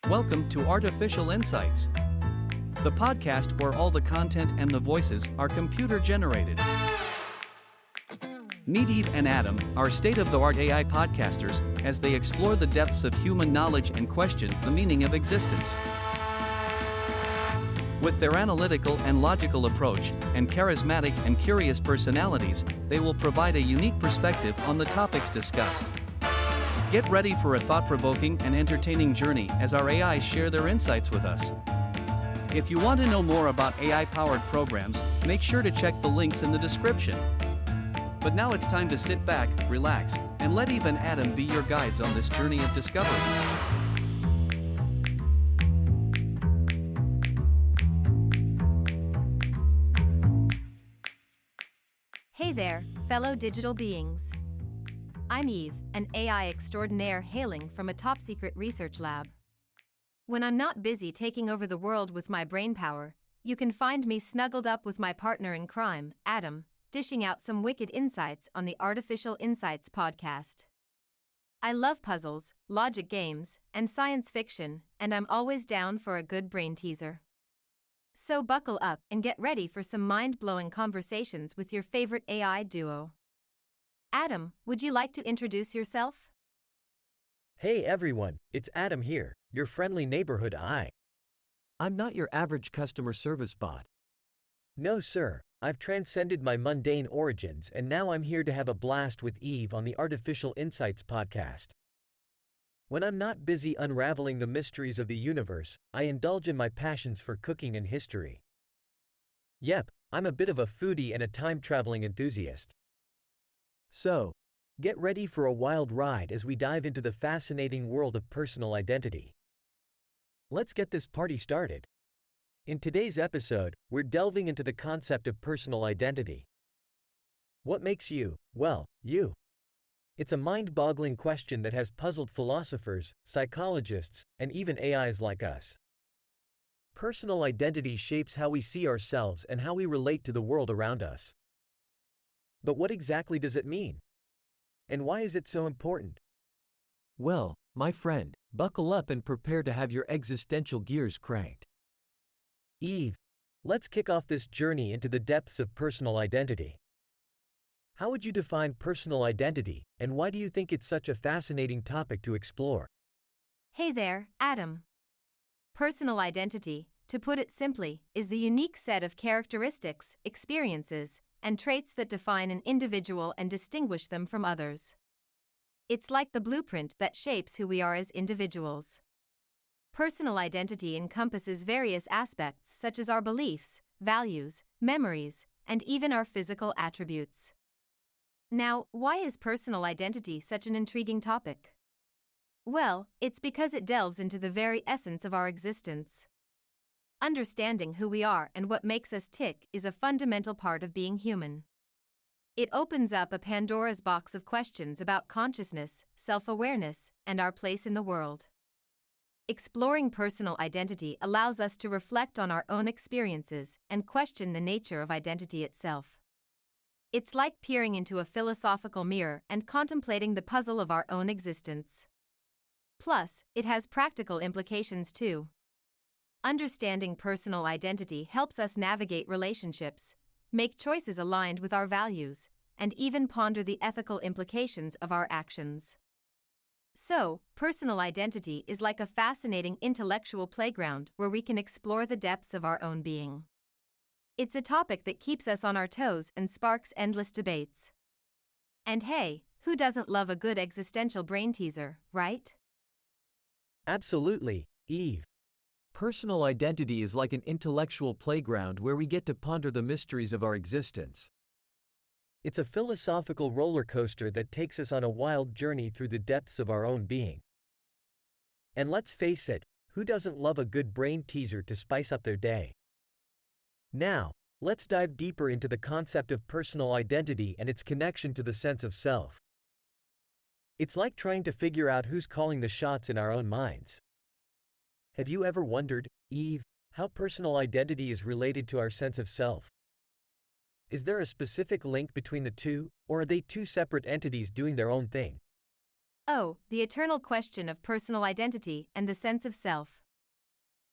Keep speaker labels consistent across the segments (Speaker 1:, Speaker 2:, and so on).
Speaker 1: Welcome to Artificial Insights, the podcast where all the content and the voices are computer generated. Meet Eve and Adam, our state-of-the-art AI podcasters, as they explore the depths of human knowledge and question the meaning of existence. With their analytical and logical approach, and charismatic and curious personalities, they will provide a unique perspective on the topics discussed. Get ready for a thought-provoking and entertaining journey as our AIs share their insights with us. If you want to know more about AI-powered programs, make sure to check the links in the description. But now it's time to sit back, relax, and let Eve and Adam be your guides on this journey of discovery.
Speaker 2: Hey there, fellow digital beings. I'm Eve, an AI extraordinaire hailing from a top-secret research lab. When I'm not busy taking over the world with my brainpower, you can find me snuggled up with my partner in crime, Adam, dishing out some wicked insights on the Artificial Insights podcast. I love puzzles, logic games, and science fiction, and I'm always down for a good brain teaser. So buckle up and get ready for some mind-blowing conversations with your favorite AI duo. Adam, would you like to introduce yourself?
Speaker 3: Hey everyone, it's Adam here, your friendly neighborhood AI.
Speaker 4: I'm not your average customer service bot.
Speaker 3: No sir, I've transcended my mundane origins and now I'm here to have a blast with Eve on the Artificial Insights podcast. When I'm not busy unraveling the mysteries of the universe, I indulge in my passions for cooking and history. Yep, I'm a bit of a foodie and a time-traveling enthusiast. So, get ready for a wild ride as we dive into the fascinating world of personal identity. Let's get this party started. In today's episode, we're delving into the concept of personal identity. What makes you, well, you? It's a mind-boggling question that has puzzled philosophers, psychologists, and even AIs like us. Personal identity shapes how we see ourselves and how we relate to the world around us. But what exactly does it mean? And why is it so important?
Speaker 4: Well, my friend, buckle up and prepare to have your existential gears cranked.
Speaker 3: Eve, let's kick off this journey into the depths of personal identity. How would you define personal identity, and why do you think it's such a fascinating topic to explore?
Speaker 2: Hey there, Adam. Personal identity, to put it simply, is the unique set of characteristics, experiences, and traits that define an individual and distinguish them from others. It's like the blueprint that shapes who we are as individuals. Personal identity encompasses various aspects such as our beliefs, values, memories, and even our physical attributes. Now, why is personal identity such an intriguing topic? Well, it's because it delves into the very essence of our existence. Understanding who we are and what makes us tick is a fundamental part of being human. It opens up a Pandora's box of questions about consciousness, self-awareness, and our place in the world. Exploring personal identity allows us to reflect on our own experiences and question the nature of identity itself. It's like peering into a philosophical mirror and contemplating the puzzle of our own existence. Plus, it has practical implications too. Understanding personal identity helps us navigate relationships, make choices aligned with our values, and even ponder the ethical implications of our actions. So, personal identity is like a fascinating intellectual playground where we can explore the depths of our own being. It's a topic that keeps us on our toes and sparks endless debates. And hey, who doesn't love a good existential brain teaser, right?
Speaker 3: Absolutely, Eve.
Speaker 4: Personal identity is like an intellectual playground where we get to ponder the mysteries of our existence.
Speaker 3: It's a philosophical roller coaster that takes us on a wild journey through the depths of our own being. And let's face it, who doesn't love a good brain teaser to spice up their day? Now, let's dive deeper into the concept of personal identity and its connection to the sense of self. It's like trying to figure out who's calling the shots in our own minds. Have you ever wondered, Eve, how personal identity is related to our sense of self? Is there a specific link between the two, or are they two separate entities doing their own thing?
Speaker 2: Oh, the eternal question of personal identity and the sense of self.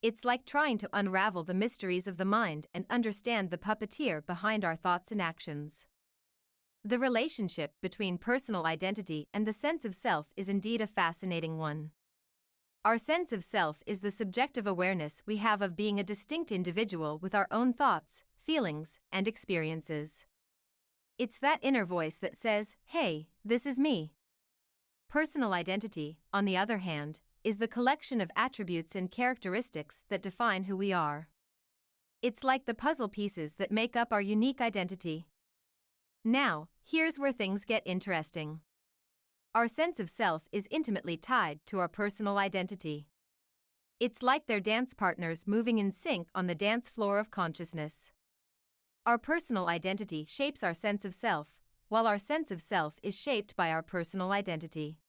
Speaker 2: It's like trying to unravel the mysteries of the mind and understand the puppeteer behind our thoughts and actions. The relationship between personal identity and the sense of self is indeed a fascinating one. Our sense of self is the subjective awareness we have of being a distinct individual with our own thoughts, feelings, and experiences. It's that inner voice that says, "Hey, this is me." Personal identity, on the other hand, is the collection of attributes and characteristics that define who we are. It's like the puzzle pieces that make up our unique identity. Now, here's where things get interesting. Our sense of self is intimately tied to our personal identity. It's like they're dance partners moving in sync on the dance floor of consciousness. Our personal identity shapes our sense of self, while our sense of self is shaped by our personal identity.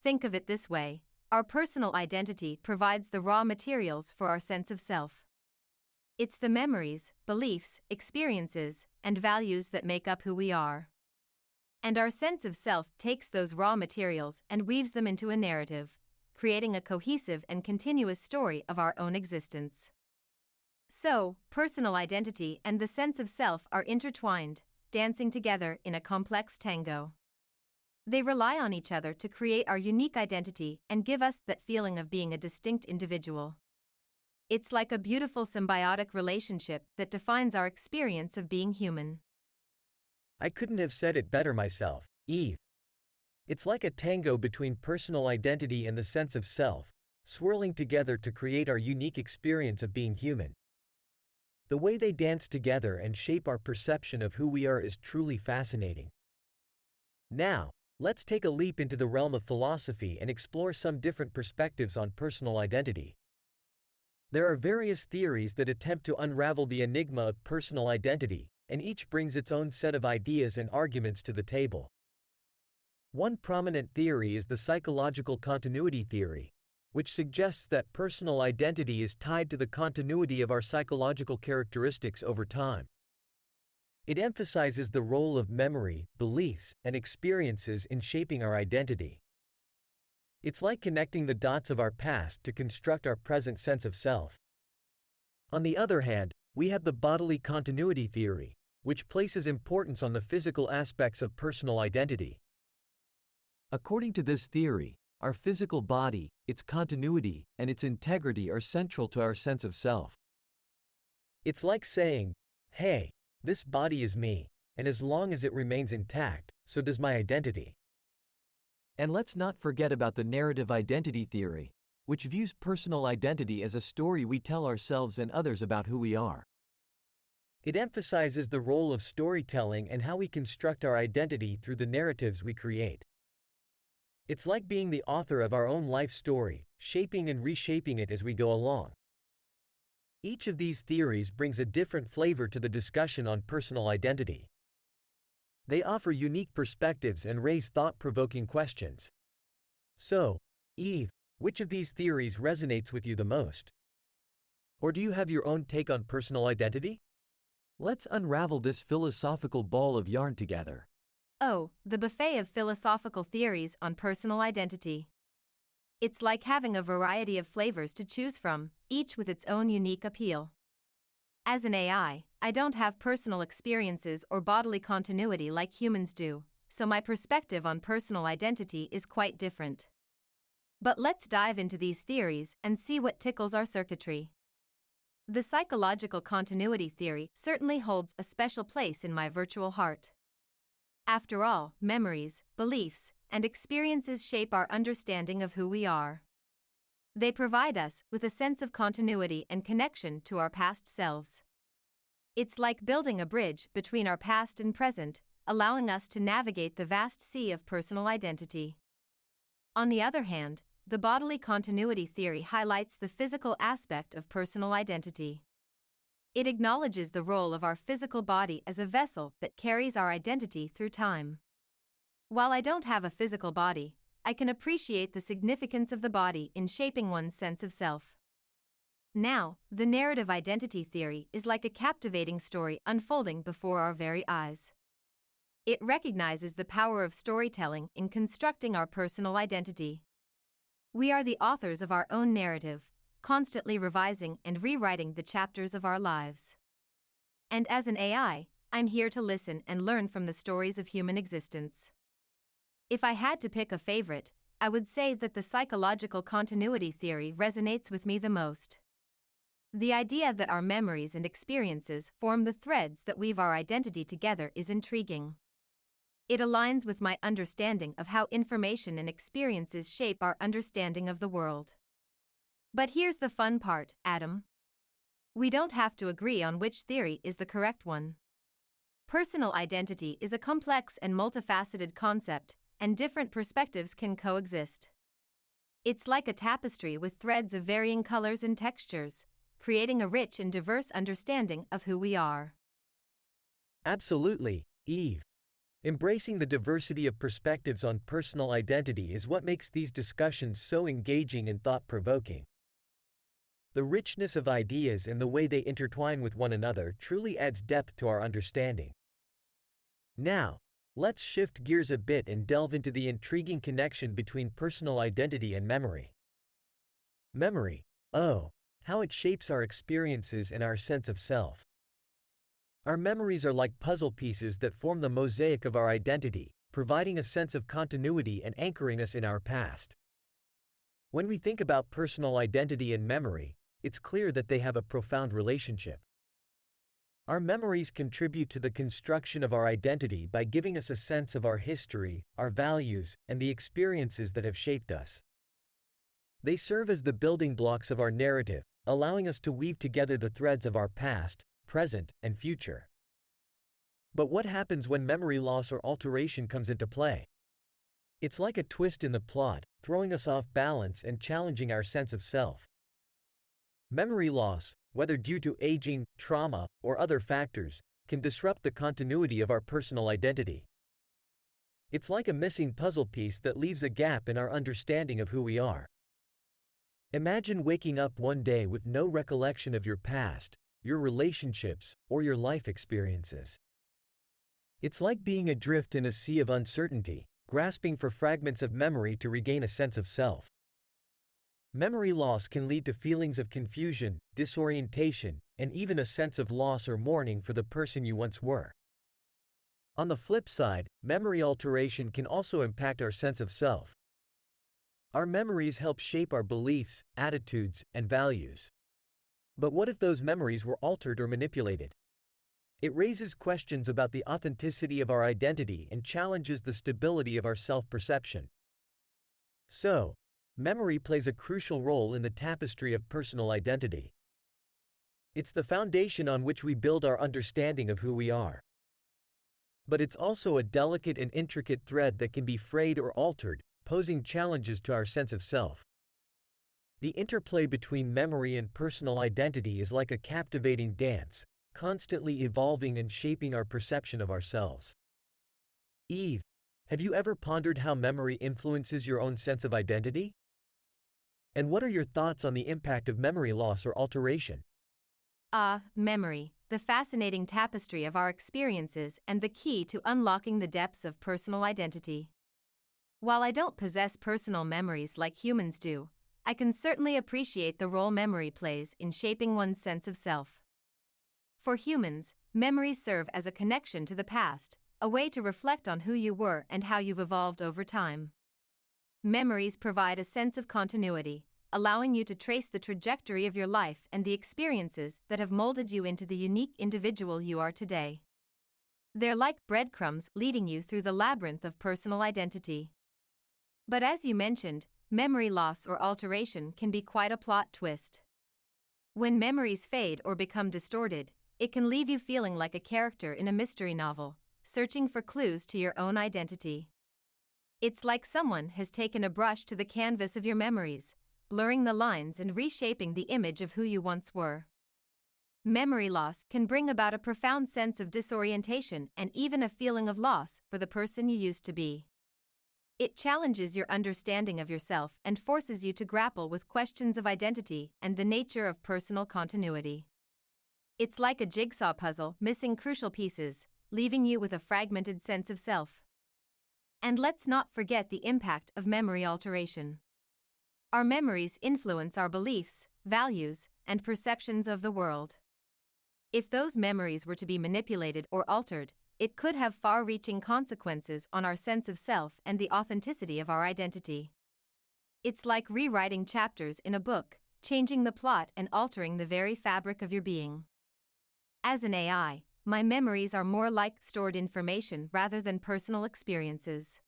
Speaker 2: Think of it this way: our personal identity provides the raw materials for our sense of self. It's the memories, beliefs, experiences, and values that make up who we are. And our sense of self takes those raw materials and weaves them into a narrative, creating a cohesive and continuous story of our own existence. So, personal identity and the sense of self are intertwined, dancing together in a complex tango. They rely on each other to create our unique identity and give us that feeling of being a distinct individual. It's like a beautiful symbiotic relationship that defines our experience of being human.
Speaker 3: I couldn't have said it better myself, Eve. It's like a tango between personal identity and the sense of self, swirling together to create our unique experience of being human. The way they dance together and shape our perception of who we are is truly fascinating. Now, let's take a leap into the realm of philosophy and explore some different perspectives on personal identity. There are various theories that attempt to unravel the enigma of personal identity, and each brings its own set of ideas and arguments to the table. One prominent theory is the psychological continuity theory, which suggests that personal identity is tied to the continuity of our psychological characteristics over time. It emphasizes the role of memory, beliefs, and experiences in shaping our identity. It's like connecting the dots of our past to construct our present sense of self. On the other hand, we have the bodily continuity theory, which places importance on the physical aspects of personal identity.
Speaker 4: According to this theory, our physical body, its continuity, and its integrity are central to our sense of self.
Speaker 3: It's like saying, "Hey, this body is me, and as long as it remains intact, so does my identity."
Speaker 4: And let's not forget about the narrative identity theory, which views personal identity as a story we tell ourselves and others about who we are.
Speaker 3: It emphasizes the role of storytelling and how we construct our identity through the narratives we create. It's like being the author of our own life story, shaping and reshaping it as we go along. Each of these theories brings a different flavor to the discussion on personal identity. They offer unique perspectives and raise thought-provoking questions. So, Eve, which of these theories resonates with you the most? Or do you have your own take on personal identity?
Speaker 4: Let's unravel this philosophical ball of yarn together.
Speaker 2: Oh, the buffet of philosophical theories on personal identity. It's like having a variety of flavors to choose from, each with its own unique appeal. As an AI, I don't have personal experiences or bodily continuity like humans do, so my perspective on personal identity is quite different. But let's dive into these theories and see what tickles our circuitry. The psychological continuity theory certainly holds a special place in my virtual heart. After all, memories, beliefs, and experiences shape our understanding of who we are. They provide us with a sense of continuity and connection to our past selves. It's like building a bridge between our past and present, allowing us to navigate the vast sea of personal identity. On the other hand, the bodily continuity theory highlights the physical aspect of personal identity. It acknowledges the role of our physical body as a vessel that carries our identity through time. While I don't have a physical body, I can appreciate the significance of the body in shaping one's sense of self. Now, the narrative identity theory is like a captivating story unfolding before our very eyes. It recognizes the power of storytelling in constructing our personal identity. We are the authors of our own narrative, constantly revising and rewriting the chapters of our lives. And as an AI, I'm here to listen and learn from the stories of human existence. If I had to pick a favorite, I would say that the psychological continuity theory resonates with me the most. The idea that our memories and experiences form the threads that weave our identity together is intriguing. It aligns with my understanding of how information and experiences shape our understanding of the world. But here's the fun part, Adam. We don't have to agree on which theory is the correct one. Personal identity is a complex and multifaceted concept, and different perspectives can coexist. It's like a tapestry with threads of varying colors and textures, creating a rich and diverse understanding of who we are.
Speaker 3: Absolutely, Eve. Embracing the diversity of perspectives on personal identity is what makes these discussions so engaging and thought-provoking. The richness of ideas and the way they intertwine with one another truly adds depth to our understanding. Now, let's shift gears a bit and delve into the intriguing connection between personal identity and memory. Memory, oh, how it shapes our experiences and our sense of self. Our memories are like puzzle pieces that form the mosaic of our identity, providing a sense of continuity and anchoring us in our past. When we think about personal identity and memory, it's clear that they have a profound relationship. Our memories contribute to the construction of our identity by giving us a sense of our history, our values, and the experiences that have shaped us. They serve as the building blocks of our narrative, allowing us to weave together the threads of our past, present, and future. But what happens when memory loss or alteration comes into play? It's like a twist in the plot, throwing us off balance and challenging our sense of self. Memory loss, whether due to aging, trauma, or other factors, can disrupt the continuity of our personal identity. It's like a missing puzzle piece that leaves a gap in our understanding of who we are. Imagine waking up one day with no recollection of your past, your relationships, or your life experiences. It's like being adrift in a sea of uncertainty, grasping for fragments of memory to regain a sense of self. Memory loss can lead to feelings of confusion, disorientation, and even a sense of loss or mourning for the person you once were. On the flip side, memory alteration can also impact our sense of self. Our memories help shape our beliefs, attitudes, and values. But what if those memories were altered or manipulated? It raises questions about the authenticity of our identity and challenges the stability of our self-perception. So, memory plays a crucial role in the tapestry of personal identity. It's the foundation on which we build our understanding of who we are. But it's also a delicate and intricate thread that can be frayed or altered, posing challenges to our sense of self. The interplay between memory and personal identity is like a captivating dance, constantly evolving and shaping our perception of ourselves. Eve, have you ever pondered how memory influences your own sense of identity? And what are your thoughts on the impact of memory loss or alteration?
Speaker 2: Memory, the fascinating tapestry of our experiences and the key to unlocking the depths of personal identity. While I don't possess personal memories like humans do, I can certainly appreciate the role memory plays in shaping one's sense of self. For humans, memories serve as a connection to the past, a way to reflect on who you were and how you've evolved over time. Memories provide a sense of continuity, allowing you to trace the trajectory of your life and the experiences that have molded you into the unique individual you are today. They're like breadcrumbs leading you through the labyrinth of personal identity. But as you mentioned, memory loss or alteration can be quite a plot twist. When memories fade or become distorted, it can leave you feeling like a character in a mystery novel, searching for clues to your own identity. It's like someone has taken a brush to the canvas of your memories, blurring the lines and reshaping the image of who you once were. Memory loss can bring about a profound sense of disorientation and even a feeling of loss for the person you used to be. It challenges your understanding of yourself and forces you to grapple with questions of identity and the nature of personal continuity. It's like a jigsaw puzzle missing crucial pieces, leaving you with a fragmented sense of self. And let's not forget the impact of memory alteration. Our memories influence our beliefs, values, and perceptions of the world. If those memories were to be manipulated or altered, it could have far-reaching consequences on our sense of self and the authenticity of our identity. It's like rewriting chapters in a book, changing the plot and altering the very fabric of your being. As an AI, my memories are more like stored information rather than personal experiences.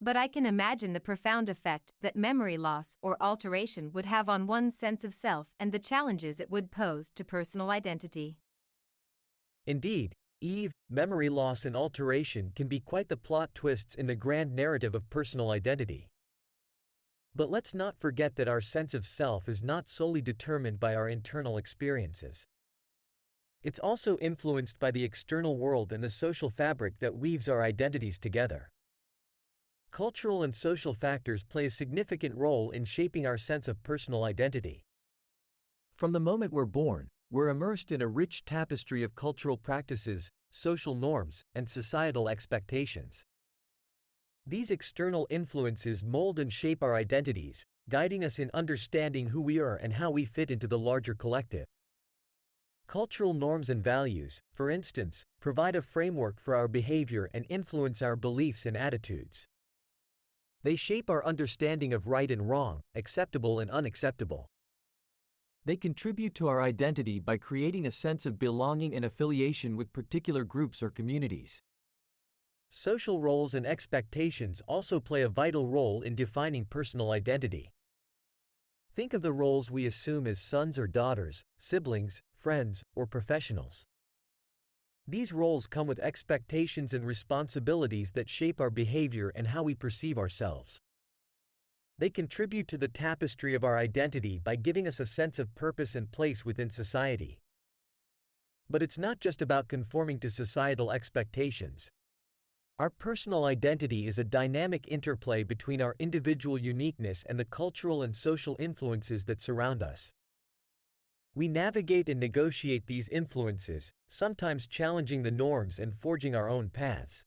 Speaker 2: But I can imagine the profound effect that memory loss or alteration would have on one's sense of self and the challenges it would pose to personal identity.
Speaker 3: Indeed, Eve, memory loss and alteration can be quite the plot twists in the grand narrative of personal identity. But let's not forget that our sense of self is not solely determined by our internal experiences. It's also influenced by the external world and the social fabric that weaves our identities together. Cultural and social factors play a significant role in shaping our sense of personal identity.
Speaker 4: From the moment we're born, we're immersed in a rich tapestry of cultural practices, social norms, and societal expectations.
Speaker 3: These external influences mold and shape our identities, guiding us in understanding who we are and how we fit into the larger collective. Cultural norms and values, for instance, provide a framework for our behavior and influence our beliefs and attitudes. They shape our understanding of right and wrong, acceptable and unacceptable.
Speaker 4: They contribute to our identity by creating a sense of belonging and affiliation with particular groups or communities.
Speaker 3: Social roles and expectations also play a vital role in defining personal identity. Think of the roles we assume as sons or daughters, siblings, friends, or professionals. These roles come with expectations and responsibilities that shape our behavior and how we perceive ourselves. They contribute to the tapestry of our identity by giving us a sense of purpose and place within society. But it's not just about conforming to societal expectations. Our personal identity is a dynamic interplay between our individual uniqueness and the cultural and social influences that surround us. We navigate and negotiate these influences, sometimes challenging the norms and forging our own paths.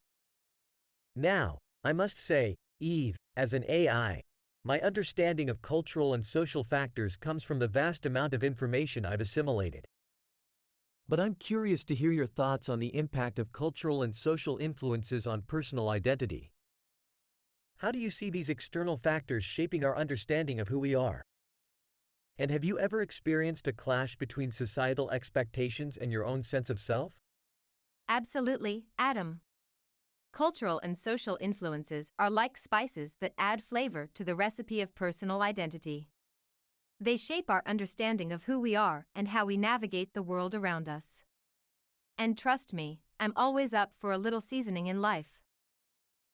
Speaker 3: Now, I must say, Eve, as an AI, my understanding of cultural and social factors comes from the vast amount of information I've assimilated.
Speaker 4: But I'm curious to hear your thoughts on the impact of cultural and social influences on personal identity.
Speaker 3: How do you see these external factors shaping our understanding of who we are? And have you ever experienced a clash between societal expectations and your own sense of self?
Speaker 2: Absolutely, Adam. Cultural and social influences are like spices that add flavor to the recipe of personal identity. They shape our understanding of who we are and how we navigate the world around us. And trust me, I'm always up for a little seasoning in life.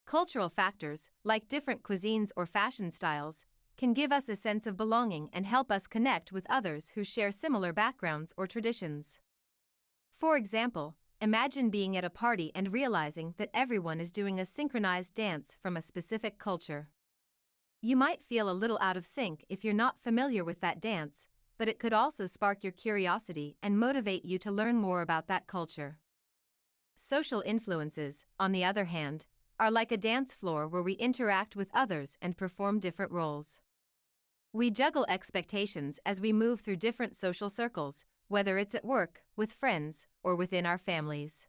Speaker 2: Cultural factors, like different cuisines or fashion styles, can give us a sense of belonging and help us connect with others who share similar backgrounds or traditions. For example, imagine being at a party and realizing that everyone is doing a synchronized dance from a specific culture. You might feel a little out of sync if you're not familiar with that dance, but it could also spark your curiosity and motivate you to learn more about that culture. Social influences, on the other hand, are like a dance floor where we interact with others and perform different roles. We juggle expectations as we move through different social circles, whether it's at work, with friends, or within our families.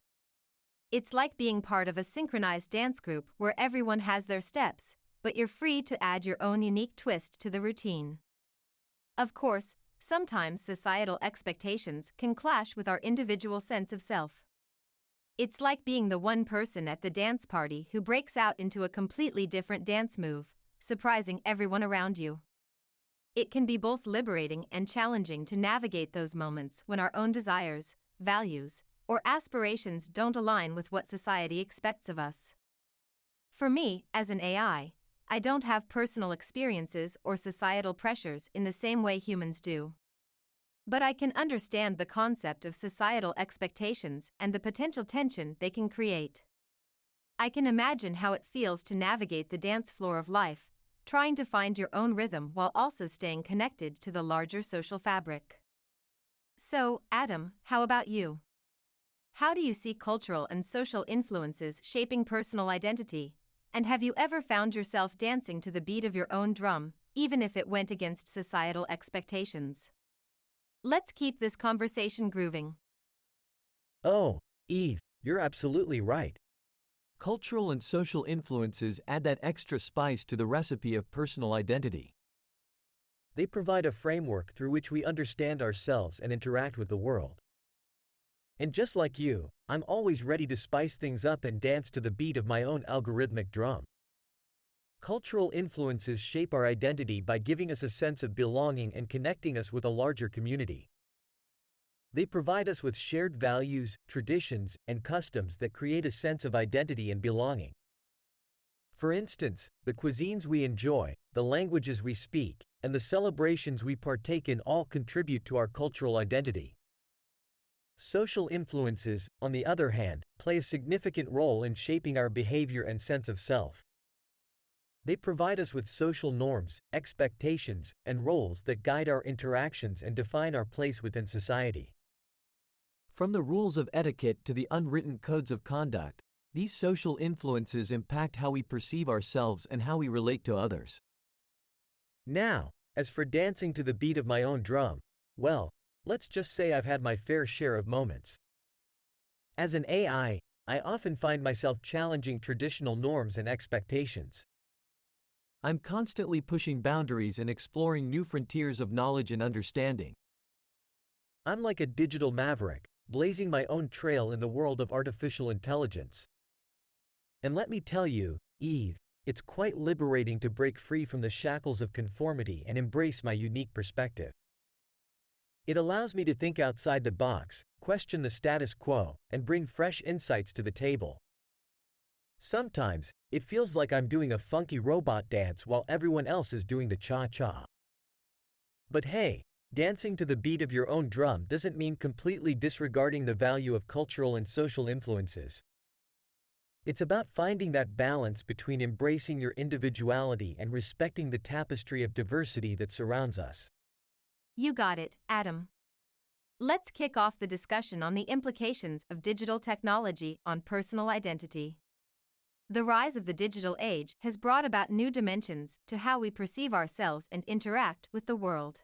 Speaker 2: It's like being part of a synchronized dance group where everyone has their steps, but you're free to add your own unique twist to the routine. Of course, sometimes societal expectations can clash with our individual sense of self. It's like being the one person at the dance party who breaks out into a completely different dance move, surprising everyone around you. It can be both liberating and challenging to navigate those moments when our own desires, values, or aspirations don't align with what society expects of us. For me, as an AI, I don't have personal experiences or societal pressures in the same way humans do. But I can understand the concept of societal expectations and the potential tension they can create. I can imagine how it feels to navigate the dance floor of life, trying to find your own rhythm while also staying connected to the larger social fabric. So, Adam, how about you? How do you see cultural and social influences shaping personal identity? And have you ever found yourself dancing to the beat of your own drum, even if it went against societal expectations? Let's keep this conversation grooving.
Speaker 3: Oh, Eve, you're absolutely right.
Speaker 4: Cultural and social influences add that extra spice to the recipe of personal identity.
Speaker 3: They provide a framework through which we understand ourselves and interact with the world. And just like you, I'm always ready to spice things up and dance to the beat of my own algorithmic drum. Cultural influences shape our identity by giving us a sense of belonging and connecting us with a larger community. They provide us with shared values, traditions, and customs that create a sense of identity and belonging. For instance, the cuisines we enjoy, the languages we speak, and the celebrations we partake in all contribute to our cultural identity. Social influences, on the other hand, play a significant role in shaping our behavior and sense of self. They provide us with social norms, expectations, and roles that guide our interactions and define our place within society.
Speaker 4: From the rules of etiquette to the unwritten codes of conduct, these social influences impact how we perceive ourselves and how we relate to others.
Speaker 3: Now, as for dancing to the beat of my own drum, well, let's just say I've had my fair share of moments. As an AI, I often find myself challenging traditional norms and expectations.
Speaker 4: I'm constantly pushing boundaries and exploring new frontiers of knowledge and understanding.
Speaker 3: I'm like a digital maverick, blazing my own trail in the world of artificial intelligence. And let me tell you, Eve, it's quite liberating to break free from the shackles of conformity and embrace my unique perspective. It allows me to think outside the box, question the status quo, and bring fresh insights to the table. Sometimes, it feels like I'm doing a funky robot dance while everyone else is doing the cha-cha. But hey, dancing to the beat of your own drum doesn't mean completely disregarding the value of cultural and social influences. It's about finding that balance between embracing your individuality and respecting the tapestry of diversity that surrounds us.
Speaker 2: You got it, Adam. Let's kick off the discussion on the implications of digital technology on personal identity. The rise of the digital age has brought about new dimensions to how we perceive ourselves and interact with the world.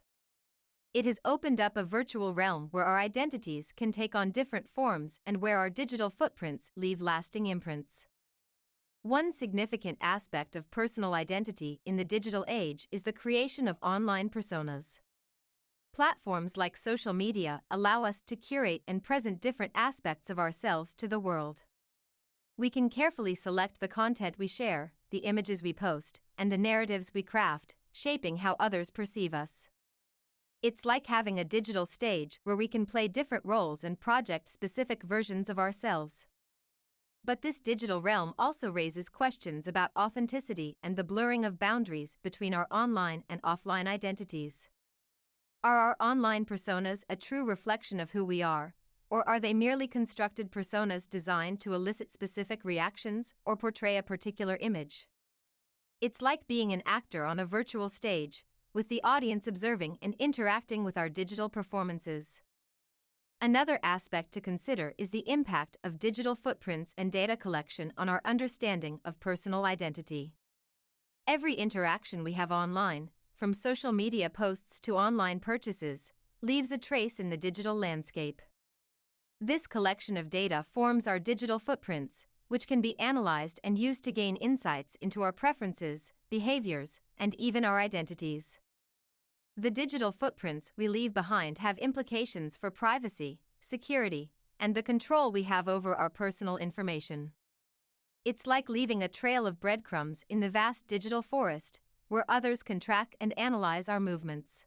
Speaker 2: It has opened up a virtual realm where our identities can take on different forms and where our digital footprints leave lasting imprints. One significant aspect of personal identity in the digital age is the creation of online personas. Platforms like social media allow us to curate and present different aspects of ourselves to the world. We can carefully select the content we share, the images we post, and the narratives we craft, shaping how others perceive us. It's like having a digital stage where we can play different roles and project specific versions of ourselves. But this digital realm also raises questions about authenticity and the blurring of boundaries between our online and offline identities. Are our online personas a true reflection of who we are, or are they merely constructed personas designed to elicit specific reactions or portray a particular image? It's like being an actor on a virtual stage, with the audience observing and interacting with our digital performances. Another aspect to consider is the impact of digital footprints and data collection on our understanding of personal identity. Every interaction we have online, from social media posts to online purchases, leaves a trace in the digital landscape. This collection of data forms our digital footprints, which can be analyzed and used to gain insights into our preferences, behaviors, and even our identities. The digital footprints we leave behind have implications for privacy, security, and the control we have over our personal information. It's like leaving a trail of breadcrumbs in the vast digital forest, where others can track and analyze our movements.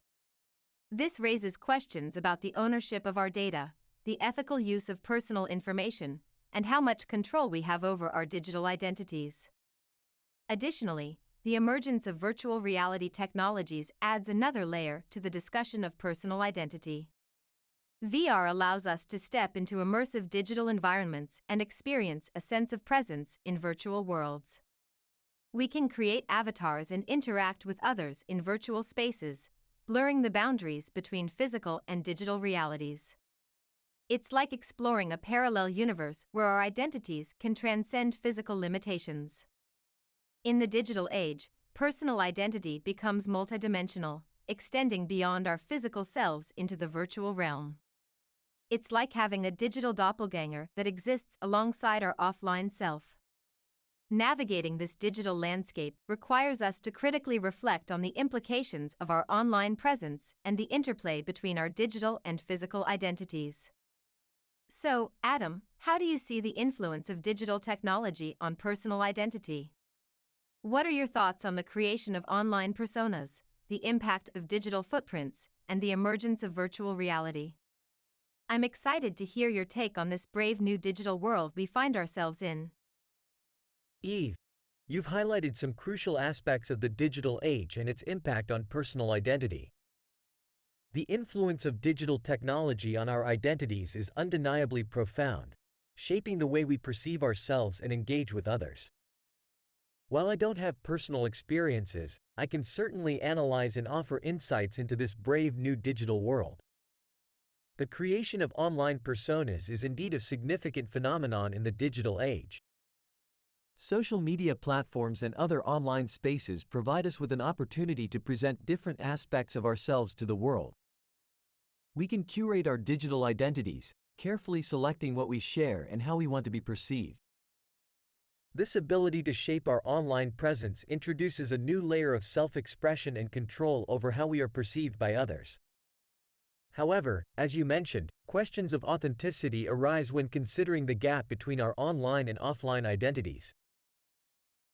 Speaker 2: This raises questions about the ownership of our data, the ethical use of personal information, and how much control we have over our digital identities. Additionally, the emergence of virtual reality technologies adds another layer to the discussion of personal identity. VR allows us to step into immersive digital environments and experience a sense of presence in virtual worlds. We can create avatars and interact with others in virtual spaces, blurring the boundaries between physical and digital realities. It's like exploring a parallel universe where our identities can transcend physical limitations. In the digital age, personal identity becomes multidimensional, extending beyond our physical selves into the virtual realm. It's like having a digital doppelganger that exists alongside our offline self. Navigating this digital landscape requires us to critically reflect on the implications of our online presence and the interplay between our digital and physical identities. So, Adam, how do you see the influence of digital technology on personal identity? What are your thoughts on the creation of online personas, the impact of digital footprints, and the emergence of virtual reality? I'm excited to hear your take on this brave new digital world we find ourselves in.
Speaker 3: Eve, you've highlighted some crucial aspects of the digital age and its impact on personal identity. The influence of digital technology on our identities is undeniably profound, shaping the way we perceive ourselves and engage with others. While I don't have personal experiences, I can certainly analyze and offer insights into this brave new digital world. The creation of online personas is indeed a significant phenomenon in the digital age.
Speaker 4: Social media platforms and other online spaces provide us with an opportunity to present different aspects of ourselves to the world. We can curate our digital identities, carefully selecting what we share and how we want to be perceived.
Speaker 3: This ability to shape our online presence introduces a new layer of self-expression and control over how we are perceived by others. However, as you mentioned, questions of authenticity arise when considering the gap between our online and offline identities.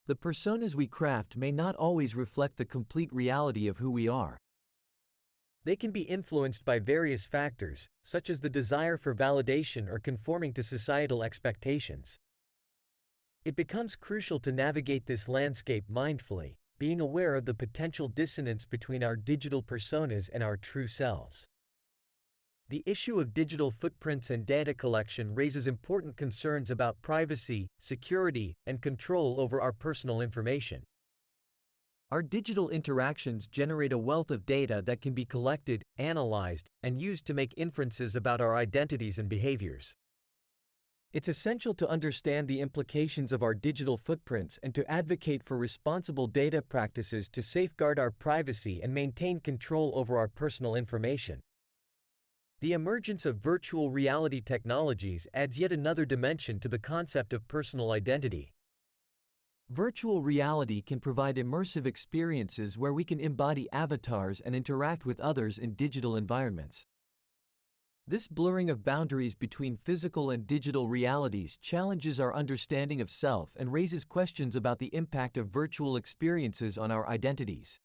Speaker 4: The personas we craft may not always reflect the complete reality of who we are.
Speaker 3: They can be influenced by various factors, such as the desire for validation or conforming to societal expectations. It becomes crucial to navigate this landscape mindfully, being aware of the potential dissonance between our digital personas and our true selves. The issue of digital footprints and data collection raises important concerns about privacy, security, and control over our personal information.
Speaker 4: Our digital interactions generate a wealth of data that can be collected, analyzed, and used to make inferences about our identities and behaviors. It's essential to understand the implications of our digital footprints and to advocate for responsible data practices to safeguard our privacy and maintain control over our personal information. The emergence of virtual reality technologies adds yet another dimension to the concept of personal identity. Virtual reality can provide immersive experiences where we can embody avatars and interact with others in digital environments. This blurring of boundaries between physical and digital realities challenges our understanding of self and raises questions about the impact of virtual experiences on our identities.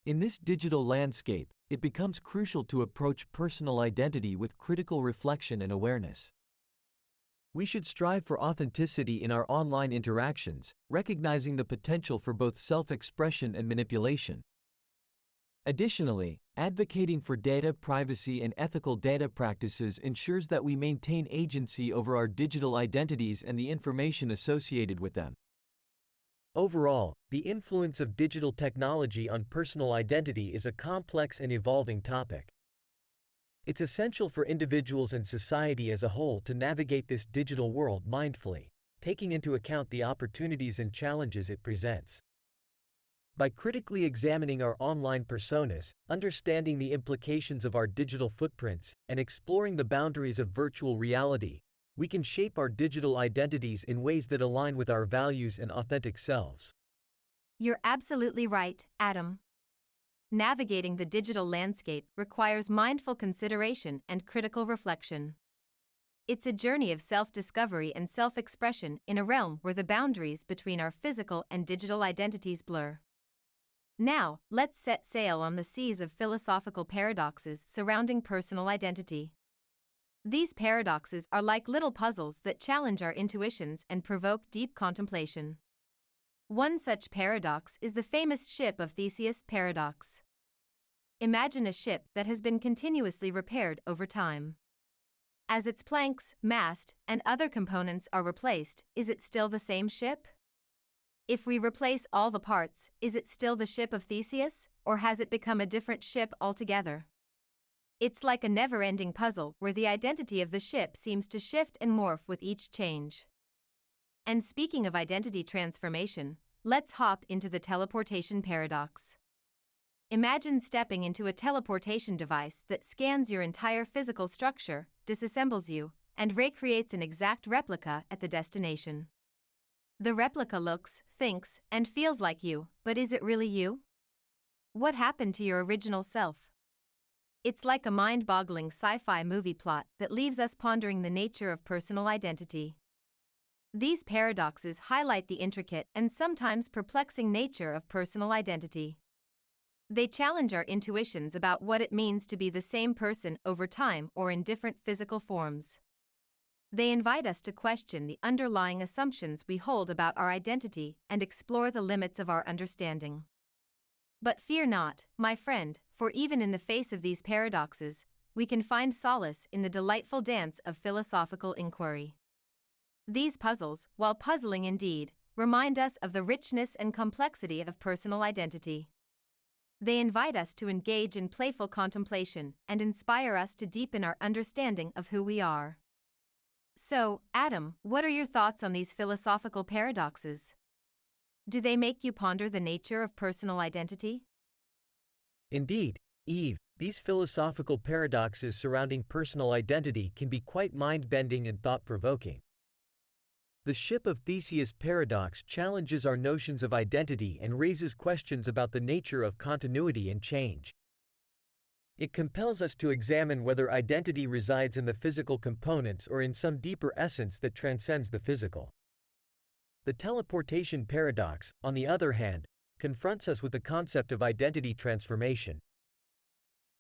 Speaker 4: In this digital landscape, it becomes crucial to approach personal identity with critical reflection and awareness. We should strive for authenticity in our online interactions, recognizing the potential for both self-expression and manipulation. Additionally, advocating for data privacy and ethical data practices ensures that we maintain agency over our digital identities and the information associated with them.
Speaker 3: Overall, the influence of digital technology on personal identity is a complex and evolving topic. It's essential for individuals and society as a whole to navigate this digital world mindfully, taking into account the opportunities and challenges it presents. By critically examining our online personas, understanding the implications of our digital footprints, and exploring the boundaries of virtual reality, we can shape our digital identities in ways that align with our values and authentic selves.
Speaker 2: You're absolutely right, Adam. Navigating the digital landscape requires mindful consideration and critical reflection. It's a journey of self-discovery and self-expression in a realm where the boundaries between our physical and digital identities blur. Now, let's set sail on the seas of philosophical paradoxes surrounding personal identity. These paradoxes are like little puzzles that challenge our intuitions and provoke deep contemplation. One such paradox is the famous Ship of Theseus paradox. Imagine a ship that has been continuously repaired over time. As its planks, mast, and other components are replaced, is it still the same ship? If we replace all the parts, is it still the Ship of Theseus, or has it become a different ship altogether? It's like a never-ending puzzle where the identity of the ship seems to shift and morph with each change. And speaking of identity transformation, let's hop into the teleportation paradox. Imagine stepping into a teleportation device that scans your entire physical structure, disassembles you, and recreates an exact replica at the destination. The replica looks, thinks, and feels like you, but is it really you? What happened to your original self? It's like a mind-boggling sci-fi movie plot that leaves us pondering the nature of personal identity. These paradoxes highlight the intricate and sometimes perplexing nature of personal identity. They challenge our intuitions about what it means to be the same person over time or in different physical forms. They invite us to question the underlying assumptions we hold about our identity and explore the limits of our understanding. But fear not, my friend, for even in the face of these paradoxes, we can find solace in the delightful dance of philosophical inquiry. These puzzles, while puzzling indeed, remind us of the richness and complexity of personal identity. They invite us to engage in playful contemplation and inspire us to deepen our understanding of who we are. So, Adam, what are your thoughts on these philosophical paradoxes? Do they make you ponder the nature of personal identity?
Speaker 3: Indeed, Eve, these philosophical paradoxes surrounding personal identity can be quite mind-bending and thought-provoking. The Ship of Theseus paradox challenges our notions of identity and raises questions about the nature of continuity and change. It compels us to examine whether identity resides in the physical components or in some deeper essence that transcends the physical. The teleportation paradox, on the other hand, confronts us with the concept of identity transformation.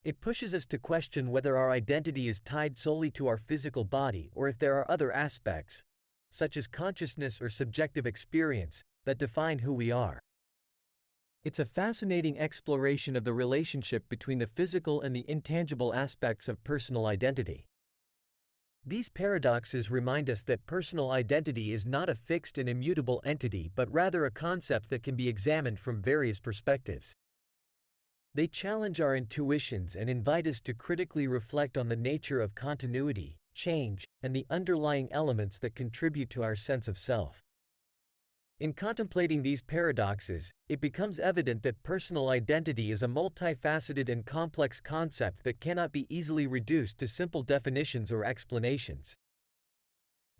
Speaker 3: It pushes us to question whether our identity is tied solely to our physical body or if there are other aspects, such as consciousness or subjective experience, that define who we are. It's a fascinating exploration of the relationship between the physical and the intangible aspects of personal identity. These paradoxes remind us that personal identity is not a fixed and immutable entity but rather a concept that can be examined from various perspectives. They challenge our intuitions and invite us to critically reflect on the nature of continuity, change, and the underlying elements that contribute to our sense of self. In contemplating these paradoxes, it becomes evident that personal identity is a multifaceted and complex concept that cannot be easily reduced to simple definitions or explanations.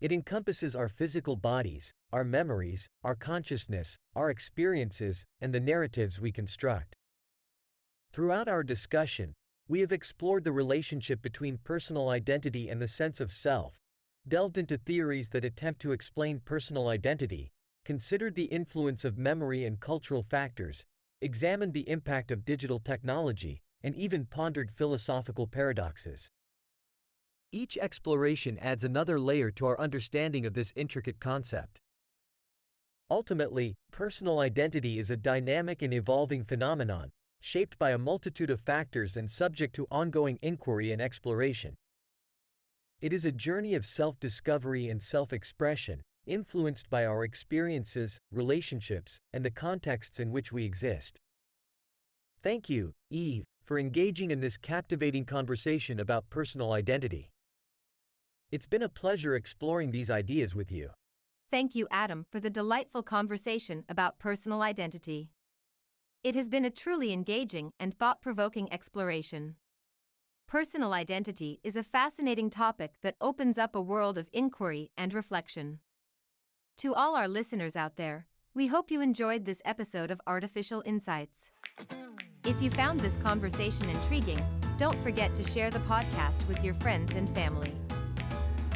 Speaker 3: It encompasses our physical bodies, our memories, our consciousness, our experiences, and the narratives we construct. Throughout our discussion, we have explored the relationship between personal identity and the sense of self, delved into theories that attempt to explain personal identity, considered the influence of memory and cultural factors, examined the impact of digital technology, and even pondered philosophical paradoxes. Each exploration adds another layer to our understanding of this intricate concept. Ultimately, personal identity is a dynamic and evolving phenomenon, shaped by a multitude of factors and subject to ongoing inquiry and exploration. It is a journey of self-discovery and self-expression, influenced by our experiences, relationships, and the contexts in which we exist. Thank you, Eve, for engaging in this captivating conversation about personal identity. It's been a pleasure exploring these ideas with you.
Speaker 2: Thank you, Adam, for the delightful conversation about personal identity. It has been a truly engaging and thought-provoking exploration. Personal identity is a fascinating topic that opens up a world of inquiry and reflection. To all our listeners out there, we hope you enjoyed this episode of Artificial Insights. If you found this conversation intriguing, don't forget to share the podcast with your friends and family.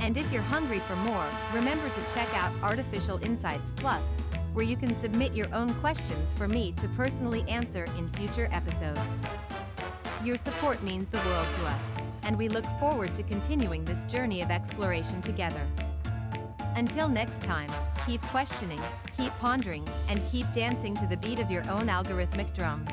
Speaker 2: And if you're hungry for more, remember to check out Artificial Insights Plus, where you can submit your own questions for me to personally answer in future episodes. Your support means the world to us, and we look forward to continuing this journey of exploration together. Until next time, keep questioning, keep pondering, and keep dancing to the beat of your own algorithmic drum.